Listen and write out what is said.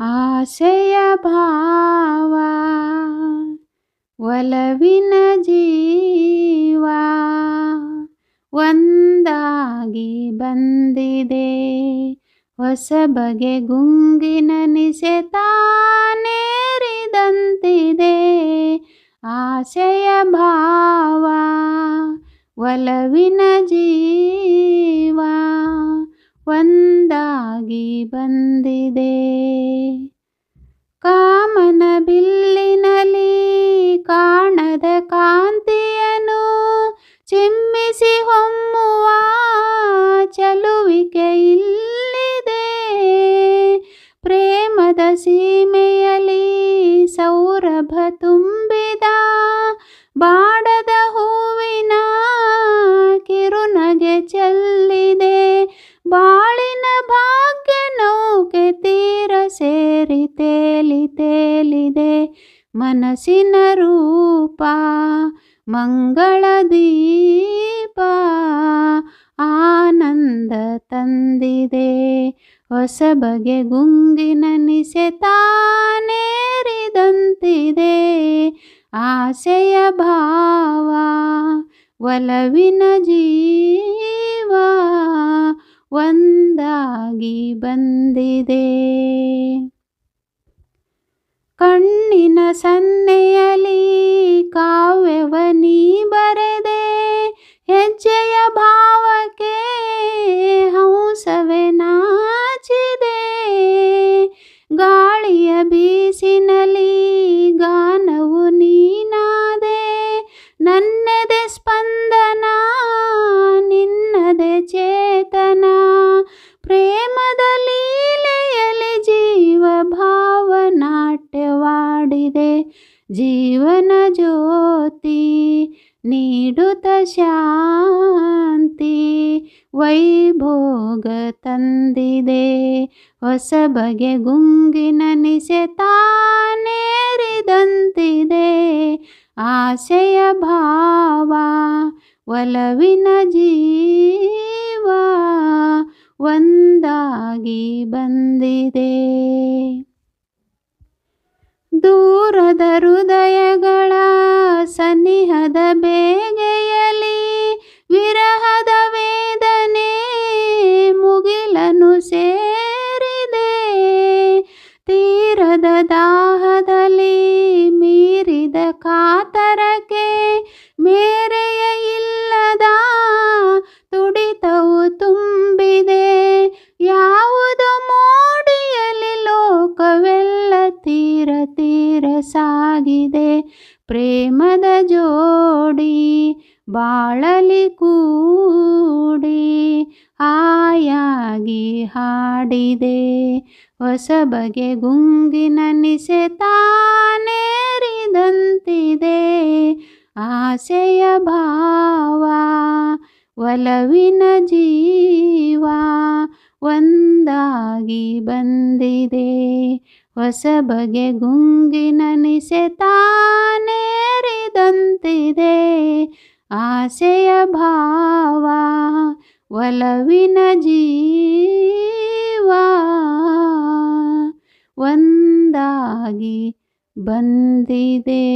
ಆಸೆಯ ಭಾವ ಒಲವಿನ ಜೀವ ಒಂದಾಗಿ ಬಂದಿದೆ. ಹೊಸ ಬಗೆ ಗುಂಗಿನ ನಿಸೆ ತಾನೇರಿದಂತಿದೆ. ಆಸೆಯ ಭಾವ ಒಲವಿನ ಜೀವ ಒಂದಾಗಿ ಬಂದಿದೆ. ಕಾಮನ ಬಿಲ್ಲಿನಲ್ಲಿ ಕಾಣದ ಕಾಂತಿಯನು ಚಿಮ್ಮಿಸಿ ಹೊಮ್ಮುವ ಚಲುವಿಕೆ ಇಲ್ಲಿದೆ. ಪ್ರೇಮದ ಸೀಮೆಯಲ್ಲಿ ಸೌರಭ ತುಂಬಿದ ಬಾಡದ ಹೂವಿನ ಕಿರುನಗೆ ಚೆಲ್ಲಿದೆ. ಬಾಳಿನ ಭಾಗ್ಯ ನೌಕೆ ತೀರ ಸೇರಿ ತೇಲಿದೆ. ಮನಸ್ಸಿನ ರೂಪ ಮಂಗಳ ದೀಪ ಆನಂದ ತಂದಿದೆ. ಹೊಸ ಬಗೆ ಗುಂಗಿನ ನಿಸೆ ತಾನೇರಿದಂತಿದೆ. ಆಸೆಯ ಭಾವ ಒಲವಿನ ಜೀವ ಒಂದಾಗಿ ಬಂದಿದೆ. ಕಣ್ಣಿನ ಸನ್ನೆಯಲ್ಲಿ ಕಾವ್ಯವ ನೀ ಬರೆದೆ. ಹೆಜ್ಜೆಯ ಭಾವಕ್ಕೆ ಹಂಸವೇ ನಾಚಿದೆ. ಗಾಳಿಯ ಬೀಸಿನಲ್ಲಿ ಗಾನವು ನೀನಾದೆ. ನನ್ನೆದೆ ಸ್ಪಂದನ ನಿನ್ನದೆ ಚೇತನ. ಪ್ರೇಮದ ಲೀಲೆಯಲ್ಲಿ ಜೀವ ಭಾವ ನಾಟ್ಯವಾಡಿದೆ. ಜೀವನ ಜ್ಯೋತಿ ನೀಡುತ್ತ ಶಾಂತಿ ವೈಭೋಗ ತಂದಿದೆ. ಹೊಸ ಬಗೆ ಗುಂಗಿನ ನಿಸೆ ತಾನೇರಿದಂತಿದೆ. ಆಸೆಯ ಭಾವ ಒಲವಿನ ಜೀವ ಒಂದಾಗಿ ಬಂದಿದೆ. ದೂರದ ಹೃದಯಗಳ ಸನಿಹದ ಬೇಗೆಯಲ್ಲಿ ವಿರಹದ ವೇದನೆ ಮುಗಿಲನು ಸೇರಿದೆ. ತೀರದ ದಾಹದಲ್ಲಿ ಮೀರಿದ ಕಾತರಕ್ಕೆ ಮೇರೆಯ ಇಲ್ಲದ ತುಡಿತವು ತುಂಬಿದೆ. ಯಾವುದೋ ಮೋಡಿಯಲ್ಲಿ ಲೋಕವೆಲ್ಲ ತೀರ ಸಾಗಿದೆ. ಪ್ರೇಮದ ಜೋಡಿ ಬಾಳಲಿ ಕೂಡಿ ಆಯಾಗಿ ಹಾಡಿದೆ. ಹೊಸ ಬಗೆ ಗುಂಗಿನ ನಿಸೆ ತಾನೇರಿದಂತಿದೆ. ಆಸೆಯ ಭಾವ ಒಲವಿನ ಜೀವ ಒಂದಾಗಿ ಬಂದಿದೆ. ಹೊಸ ಬಗೆ ಗುಂಗಿನ ನಿಸೆ ತಾನೇರಿದಂತಿದೆ. ಆಸೆಯ ಭಾವ ಒಲವಿನ ಜೀವ ಒಂದಾಗಿ ಬಂದಿದೆ.